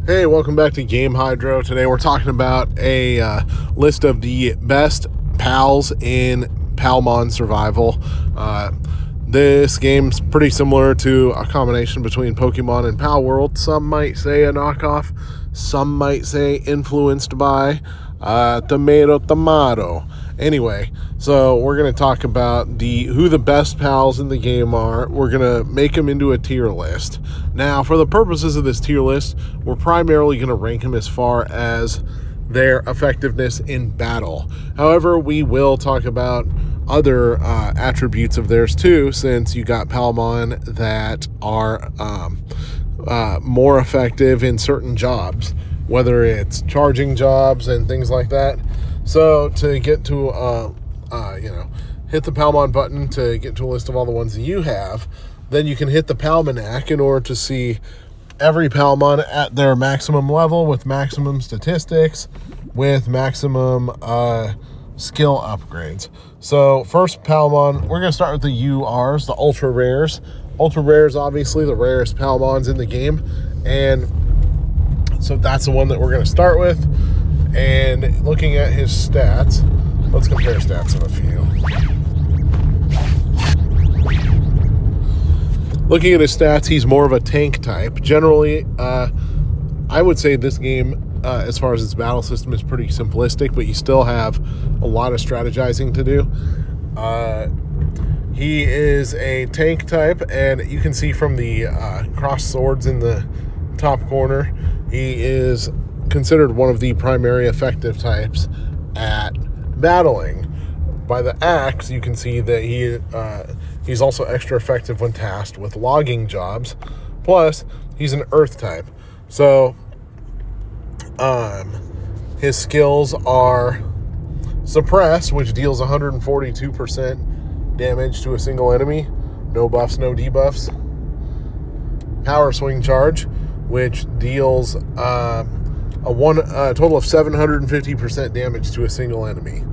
Hey, welcome back to Game Hydro. Today we're talking about a list of the best pals in Palmon Survival. This game's pretty similar to a combination between Pokemon and Pal World. Some might say a knockoff, some might say influenced by tomato. Anyway, so we're going to talk about who the best pals in the game are. We're going to make them into a tier list. Now, for the purposes of this tier list, we're primarily going to rank them as far as their effectiveness in battle. However, we will talk about other attributes of theirs too, since you got Palmon that are more effective in certain jobs, whether it's charging jobs and things like that. So to get to, hit the Palmon button to get to a list of all the ones that you have. Then you can hit the Palmanac in order to see every Palmon at their maximum level with maximum statistics, with maximum skill upgrades. So first Palmon, we're going to start with the URs, the Ultra Rares. Ultra Rares, obviously the rarest Palmons in the game. And so that's the one that we're going to start with. And looking at his stats, let's compare stats of a few. Looking at his stats, he's more of a tank type. Generally, I would say this game, as far as its battle system, is pretty simplistic, but you still have a lot of strategizing to do. He is a tank type, and you can see from the crossed swords in the top corner, he is considered one of the primary effective types at battling. By the axe, you can see that he's also extra effective when tasked with logging jobs. Plus, he's an earth type. So, his skills are Suppress, which deals 142% damage to a single enemy. No buffs, no debuffs. Power Swing Charge, which deals a total of 750% damage to a single enemy.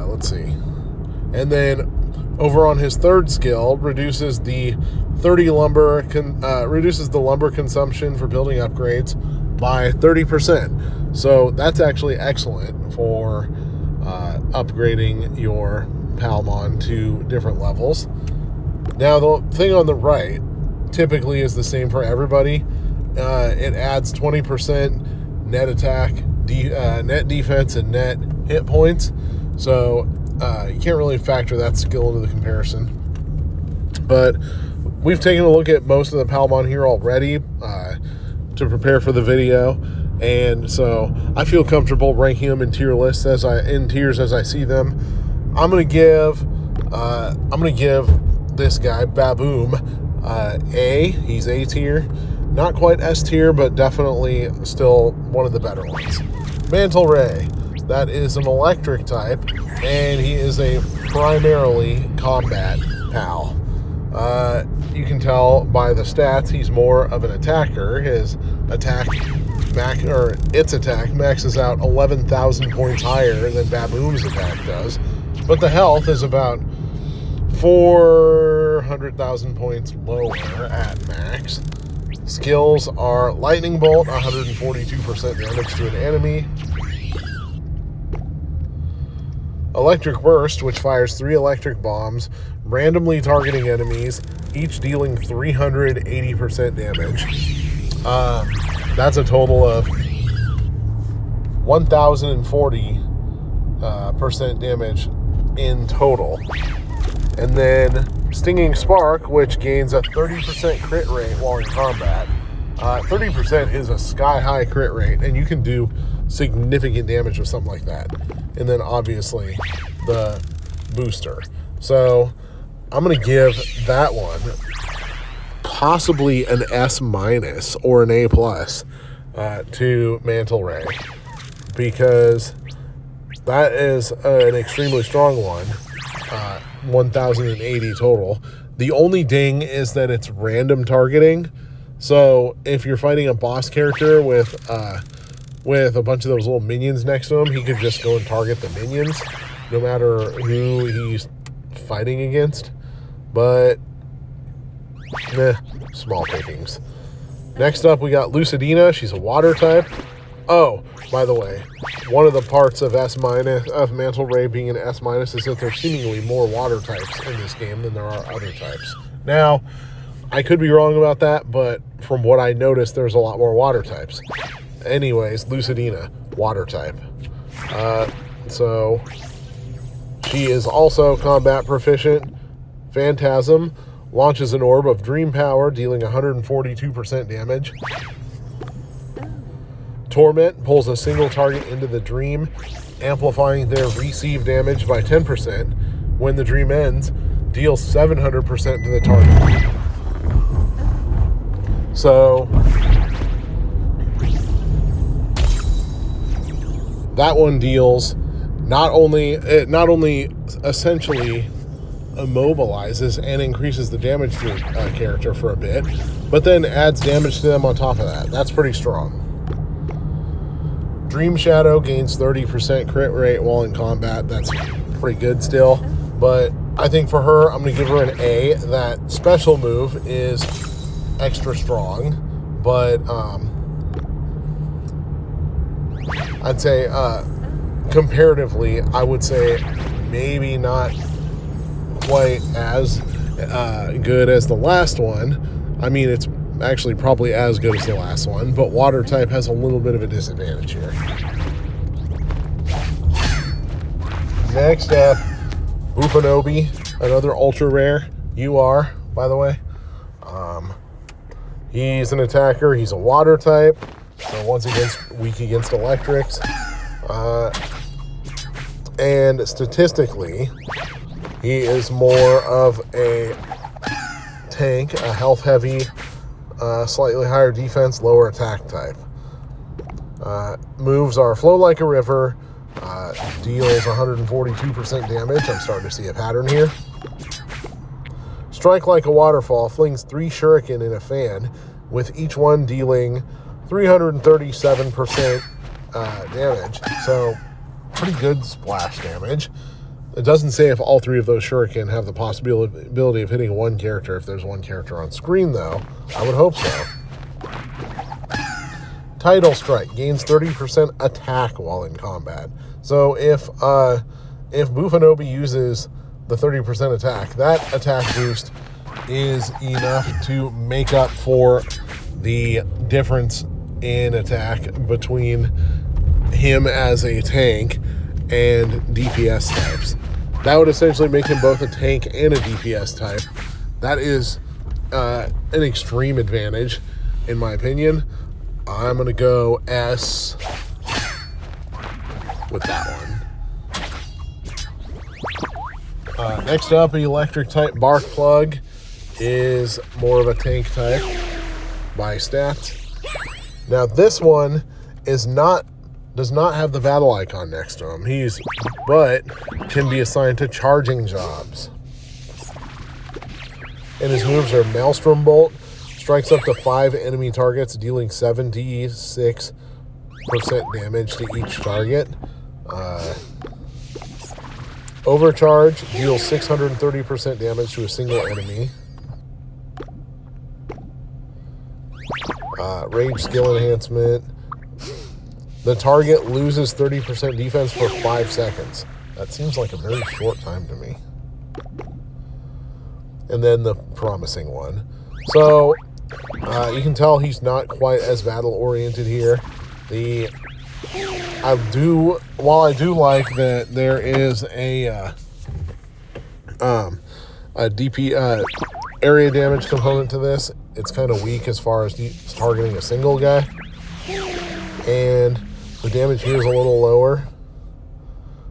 Let's see. And then over on his third skill, reduces the lumber consumption for building upgrades by 30%. So that's actually excellent for upgrading your Palmon to different levels. Now the thing on the right typically is the same for everybody. It adds 20% net attack, net defense, and net hit points. So you can't really factor that skill into the comparison. But we've taken a look at most of the Palmon here already to prepare for the video, and so I feel comfortable ranking them in tiers as I see them. I'm gonna give this guy Baboom A. He's A tier. Not quite S tier, but definitely still one of the better ones. Mantle Ray, that is an electric type, and he is a primarily combat pal. You can tell by the stats he's more of an attacker. His its attack maxes out 11,000 points higher than Baboom's attack does, but the health is about 400,000 points lower at max. Skills are Lightning Bolt, 142% damage to an enemy. Electric Burst, which fires 3 electric bombs, randomly targeting enemies, each dealing 380% damage. That's a total of 1,040% damage in total. And then Stinging Spark, which gains a 30% crit rate while in combat. 30% is a sky-high crit rate, and you can do significant damage with something like that. And then, obviously, the booster. So, I'm going to give that one possibly an S- or an A+ to Mantle Ray, because that is an extremely strong one. 1,080 total. The only ding is that it's random targeting. So if you're fighting a boss character with a bunch of those little minions next to him, he could just go and target the minions, no matter who he's fighting against. But small pickings. Next up, we got Lucidina. She's a water type. Oh, by the way, one of the parts of of Mantle Ray being an S- is that there's seemingly more water types in this game than there are other types. Now, I could be wrong about that, but from what I noticed, there's a lot more water types. Anyways, Lucidina, water type. So she is also combat proficient. Phantasm launches an orb of dream power, dealing 142% damage. Torment pulls a single target into the dream, amplifying their received damage by 10%. When the dream ends, deals 700% to the target. So that one deals not only essentially immobilizes and increases the damage to a character for a bit, but then adds damage to them on top of that. That's pretty strong. Dream Shadow gains 30% crit rate while in combat. That's pretty good still, but I think for her, I'm going to give her an A. That special move is extra strong, but I'd say comparatively, I would say maybe not quite as good as the last one. I mean, it's actually probably as good as the last one, but water type has a little bit of a disadvantage here. Next up, Bufanobi, another ultra rare UR, by the way. He's an attacker. He's a water type, so once weak against electrics. And statistically, he is more of a tank, a health-heavy, slightly higher defense, lower attack type. Moves are Flow Like a River, deals 142% damage. I'm starting to see a pattern here. Strike Like a Waterfall, flings 3 shuriken in a fan, with each one dealing 337% damage. So, pretty good splash damage. It doesn't say if all 3 of those shuriken have the possibility of hitting one character if there's one character on screen, though. I would hope so. Tidal Strike gains 30% attack while in combat. So if Bufanobi uses the 30% attack, that attack boost is enough to make up for the difference in attack between him as a tank and DPS types. That would essentially make him both a tank and a DPS type. That is an extreme advantage, in my opinion. I'm going to go S with that one. Next up, an electric type Barkplug is more of a tank type by stats. Now, this one does not have the battle icon next to him. But can be assigned to charging jobs. And his moves are Maelstrom Bolt, strikes up to 5 enemy targets, dealing 76% damage to each target. Overcharge deals 630% damage to a single enemy. Rage skill enhancement. The target loses 30% defense for 5 seconds. That seems like a very short time to me. And then the promising one. So, you can tell he's not quite as battle-oriented here. While I do like that there is a DP area damage component to this, it's kind of weak as far as targeting a single guy. And the damage here is a little lower.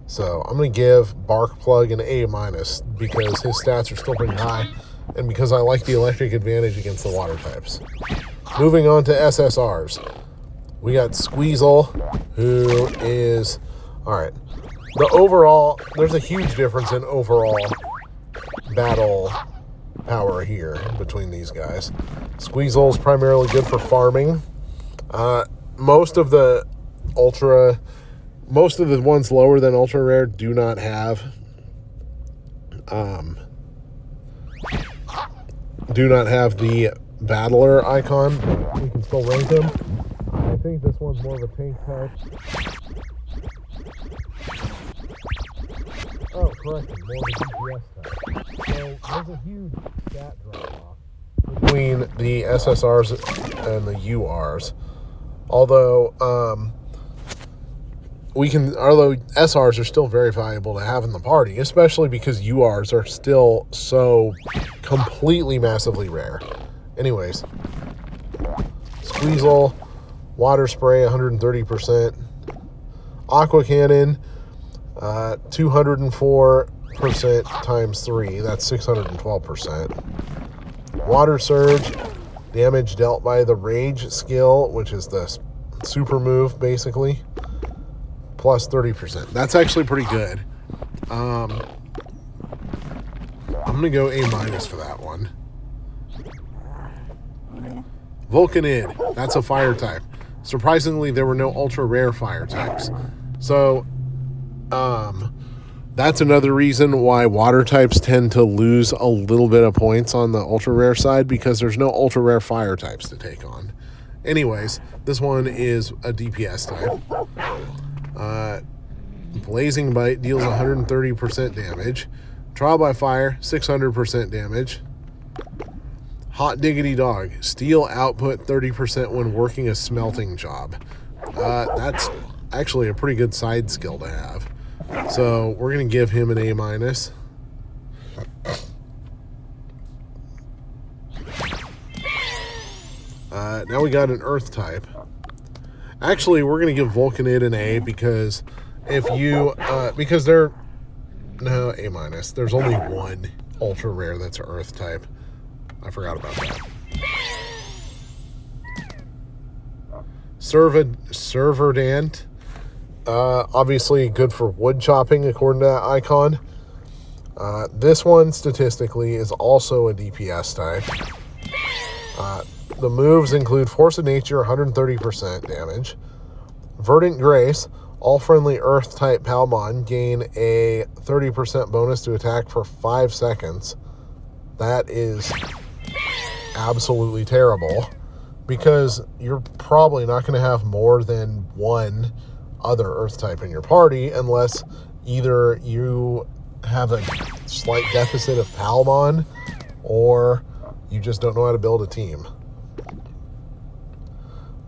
So I'm going to give Barkplug an A- because his stats are still pretty high and because I like the electric advantage against the water types. Moving on to SSRs. We got Squeezel, who is... Alright. There's a huge difference in overall battle power here between these guys. Squeezel is primarily good for farming. Most of the ones lower than ultra rare do not have the battler icon, but we can still rank him. I think this one's more of a tank type. Oh, correction, more of a DPS type. So there's a huge stat drop-off between the SSRs and the URs. Although SRs are still very valuable to have in the party, especially because URs are still so completely massively rare. Anyways, Squeezel, water spray 130%, aqua cannon 204% times 3, that's 612%. Water surge, damage dealt by the rage skill, which is the super move basically, plus 30%. That's actually pretty good. I'm gonna go A- for that one. Vulcan, that's a fire type. Surprisingly, there were no ultra rare fire types. So that's another reason why water types tend to lose a little bit of points on the ultra rare side, because there's no ultra rare fire types to take on. Anyways, this one is a DPS type. Blazing Bite deals 130% damage. Trial by Fire, 600% damage. Hot Diggity Dog, steel output 30% when working a smelting job. That's actually a pretty good side skill to have. So we're going to give him an A-. Now we got an Earth type. Actually, we're going to give Vulcan an A, because if you, because A-. There's only one ultra rare that's an Earth type. I forgot about that. Serverdant. Obviously good for wood chopping according to that icon. This one statistically is also a DPS type. The moves include Force of Nature, 130% damage. Verdant Grace, all friendly earth type Palmon gain a 30% bonus to attack for 5 seconds. That is absolutely terrible, because you're probably not going to have more than one other earth type in your party, unless either you have a slight deficit of Palmon or you just don't know how to build a team.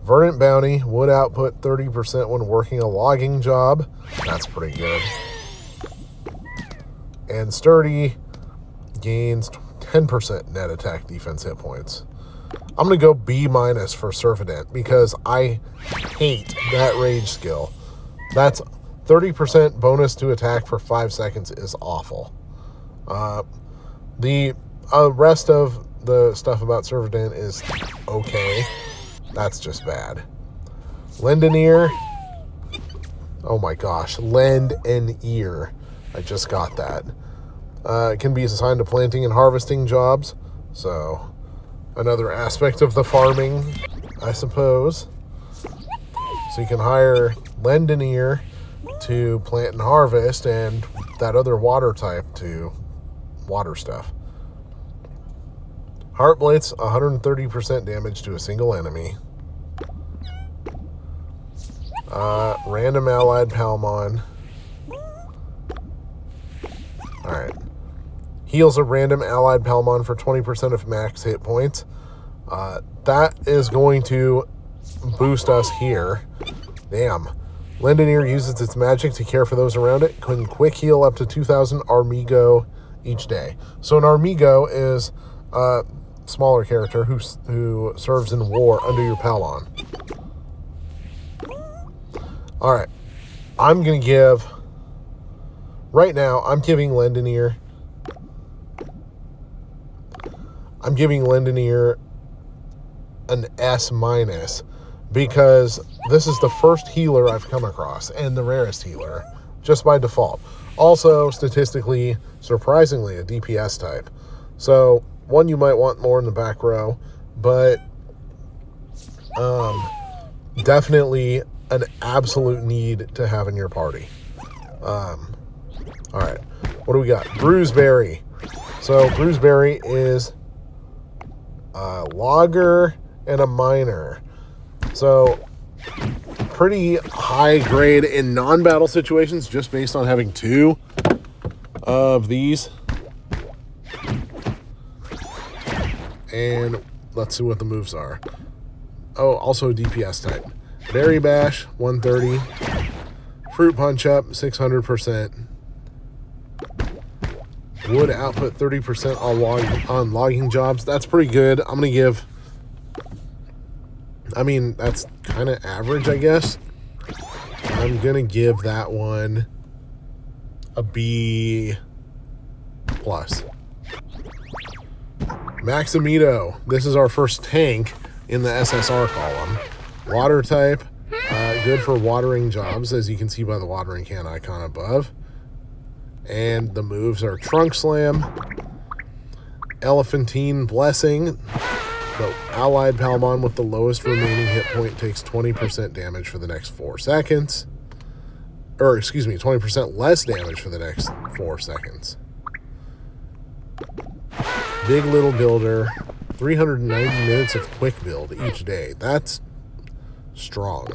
Verdant Bounty, wood output 30% when working a logging job. That's pretty good. And Sturdy gains 10% net attack defense hit points. I'm going to go B- for Servadent, because I hate that rage skill. That's 30% bonus to attack for 5 seconds is awful. The rest of the stuff about Servadent is okay. That's just bad. Lend an Ear. Oh my gosh, Lend an Ear. I just got that. It can be assigned to planting and harvesting jobs. So, another aspect of the farming, I suppose. So you can hire Lend an Ear to plant and harvest, and that other water type to water stuff. Heart Blitz, 130% damage to a single enemy. Random allied Palmon. Alright. Heals a random allied Palmon for 20% of max hit points. That is going to boost us here. Damn. Lend an Ear uses its magic to care for those around it. Can quick heal up to 2,000 Armigo each day. So an Armigo is a smaller character who serves in war under your Palmon. Alright. I'm going to give... Right now, I'm giving Lend an Ear... I'm giving Lend an Ear an S-, because this is the first healer I've come across, and the rarest healer, just by default. Also, statistically, surprisingly, a DPS type. So, one you might want more in the back row, but definitely an absolute need to have in your party. Alright, what do we got? Bruise Berry. So, Bruise Berry is Logger, and a Miner. So pretty high grade in non-battle situations just based on having 2 of these. And let's see what the moves are. Oh, also DPS type. Berry Bash, 130. Fruit Punch Up, 600%. Wood output, 30% on logging jobs. That's pretty good. I'm going to give... I mean, that's kind of average, I guess. I'm going to give that one a B+. Maximo. This is our first tank in the SSR column. Water type. Good for watering jobs, as you can see by the watering can icon above. And the moves are Trunk Slam, Elephantine Blessing. The allied Palmon with the lowest remaining hit point takes 20% damage for the next 4 seconds. Or, excuse me, 20% less damage for the next 4 seconds. Big Little Builder, 390 minutes of quick build each day. That's strong.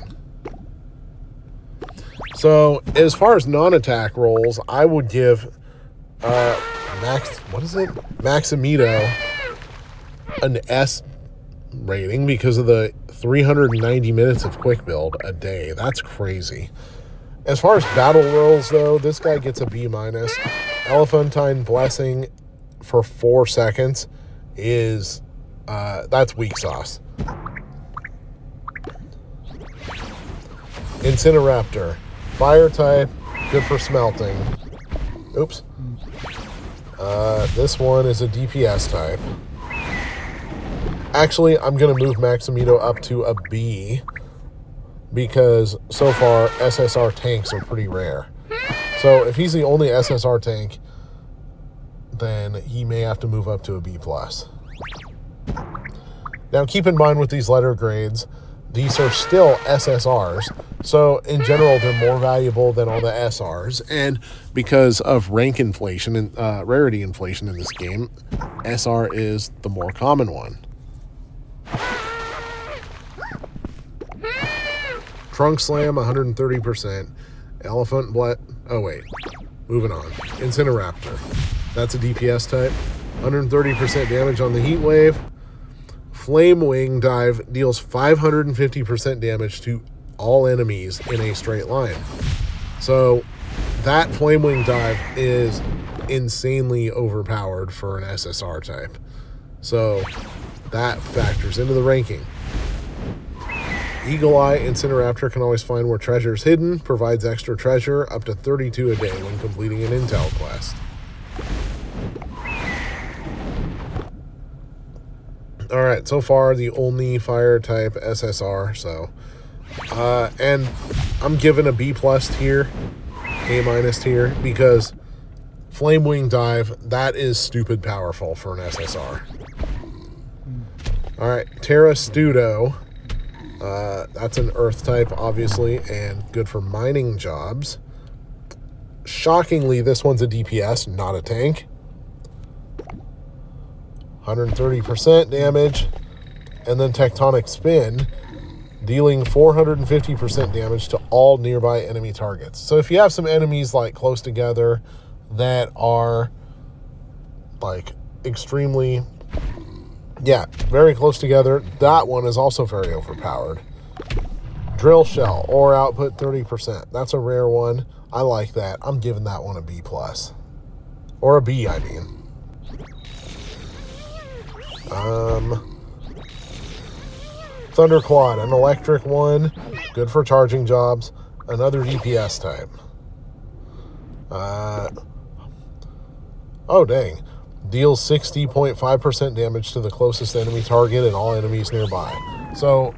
So, as far as non-attack rolls, I would give Maximo an S rating because of the 390 minutes of quick build a day. That's crazy. As far as battle rolls, though, this guy gets a B-. Elephantine Blessing for 4 seconds is that's weak sauce. Incineraptor, fire type, good for smelting. Oops. This one is a DPS type. Actually, I'm going to move Maximo up to a B because so far SSR tanks are pretty rare. So if he's the only SSR tank, then he may have to move up to a B+. Now keep in mind with these letter grades, these are still SSRs, so in general they're more valuable than all the SRs, and because of rank inflation and rarity inflation in this game, SR is the more common one. Trunk Slam, 130%. Moving on. Incineraptor. That's a DPS type. 130% damage on the Heat Wave. Flame Wing Dive deals 550% damage to all enemies in a straight line. So that Flame Wing Dive is insanely overpowered for an SSR type. So that factors into the ranking. Eagle Eye Incineraptor can always find where treasure is hidden, provides extra treasure up to 32 a day when completing an intel quest. Alright, so far the only fire type SSR, so and I'm giving a B+ tier, A- tier, because Flame Wing Dive, that is stupid powerful for an SSR. Alright, Terra Studo. That's an earth type, obviously, and good for mining jobs. Shockingly, this one's a DPS, not a tank. 130% damage. And then Tectonic Spin, dealing 450% damage to all nearby enemy targets. So if you have some enemies like close together that are like extremely... yeah, very close together. That one is also very overpowered. Drill Shell, ore output 30%. That's a rare one. I like that. I'm giving that one a B+. Or a B, I mean. Thunderclaw, an electric one. Good for charging jobs. Another DPS type. Oh, dang. Deals 60.5% damage to the closest enemy target and all enemies nearby. So,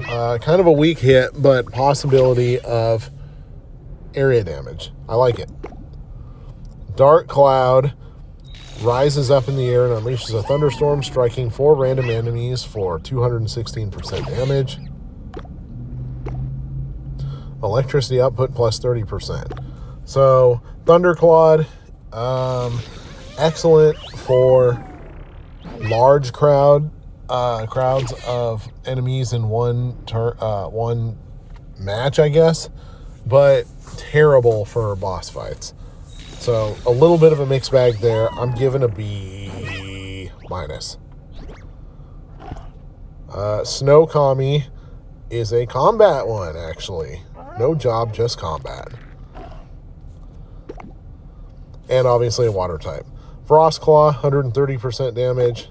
kind of a weak hit, but possibility of area damage. I like it. Dark Cloud rises up in the air and unleashes a thunderstorm, striking 4 random enemies for 216% damage. Electricity output plus 30%. So, Thunderclaw, excellent for large crowd crowds of enemies in one match, I guess, but terrible for boss fights. So a little bit of a mixed bag there. I'm giving a B minus. Snow Kami is a combat one, actually. No job, just combat. And obviously a water type. Frost Claw, 130% damage.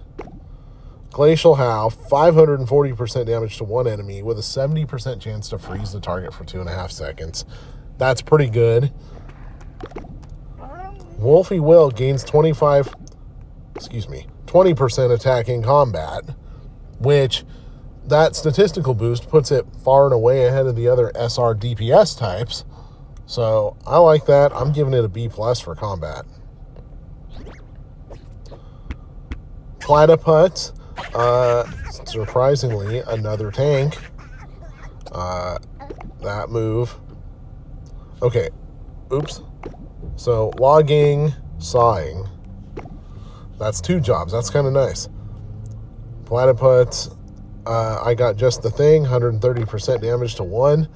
Glacial Howl, 540% damage to one enemy with a 70% chance to freeze the target for 2.5 seconds. That's pretty good. Wolfie Will gains 20% attack in combat, which that statistical boost puts it far and away ahead of the other SR DPS types. So I like that. I'm giving it a B+ for combat. Plat Putz, surprisingly, another tank. That move. Okay, oops. So logging, sawing. That's 2 jobs. That's kind of nice. Plat Putz, I got just the thing, 130% damage to 1.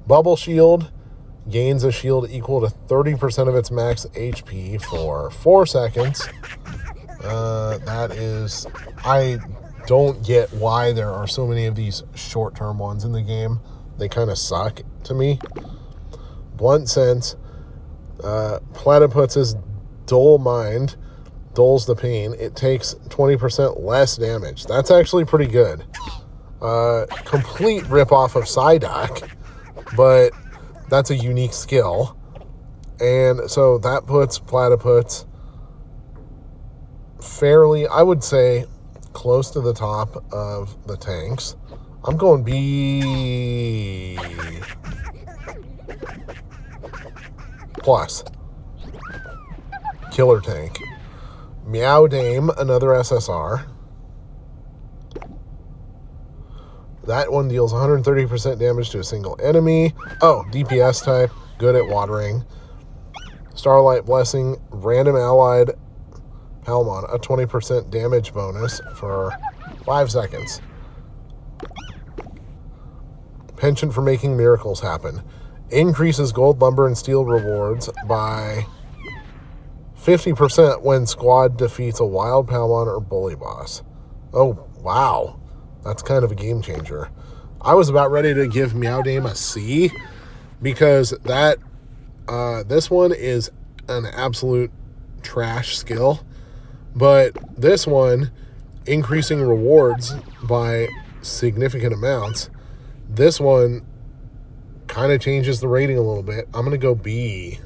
Bubble Shield gains a shield equal to 30% of its max HP for 4 seconds. That is, I don't get why there are so many of these short-term ones in the game. They kind of suck to me. Blunt Sense, Platyputz's Dull Mind dulls the pain. It takes 20% less damage. That's actually pretty good. Complete ripoff of Psyduck, but that's a unique skill. And so that puts Platyputz fairly, I would say, close to the top of the tanks. I'm going B+. Killer tank. Meow Dame, another SSR. That one deals 130% damage to a single enemy. Oh, DPS type, good at watering. Starlight Blessing, random allied Palmon, a 20% damage bonus for 5 seconds. Penchant for making miracles happen. Increases gold, lumber, and steel rewards by 50% when squad defeats a wild Palmon or bully boss. Oh, wow. That's kind of a game changer. I was about ready to give Meow Dame a C because that this one is an absolute trash skill. But this one, increasing rewards by significant amounts, this one kind of changes the rating a little bit. I'm going to go B.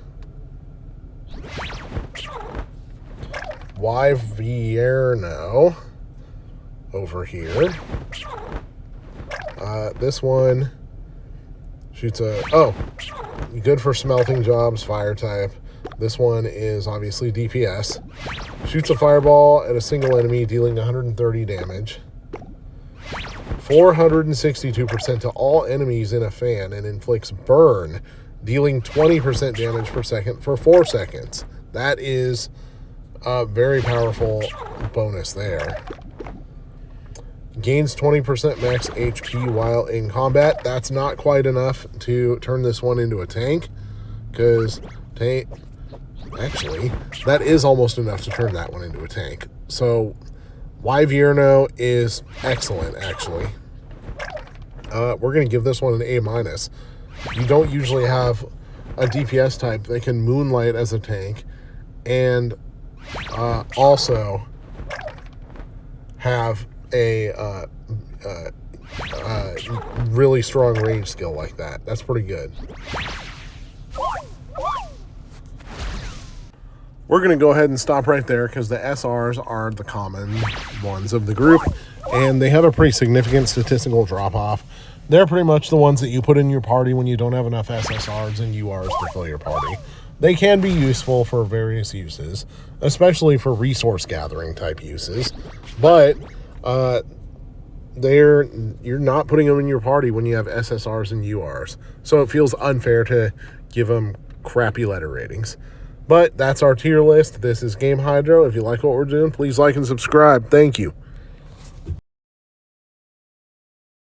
Wyvierno over here. This one shoots a... Oh, good for smelting jobs, fire type. This one is obviously DPS. Shoots a fireball at a single enemy, dealing 130 damage. 462% to all enemies in a fan, and inflicts burn, dealing 20% damage per second for 4 seconds. That is a very powerful bonus there. Gains 20% max HP while in combat. That's not quite enough to turn this one into a tank, because actually, that is almost enough to turn that one into a tank. So, Wyvierno is excellent, actually. We're going to give this one an A-. You don't usually have a DPS type that can moonlight as a tank and also have a really strong range skill like that. That's pretty good. We're going to go ahead and stop right there because the SRs are the common ones of the group, and they have a pretty significant statistical drop-off. They're pretty much the ones that you put in your party when you don't have enough SSRs and URs to fill your party. They can be useful for various uses, especially for resource gathering type uses, but you're not putting them in your party when you have SSRs and URs. So it feels unfair to give them crappy letter ratings. But that's our tier list. This is Game Hydro. If you like what we're doing, please like and subscribe. Thank you.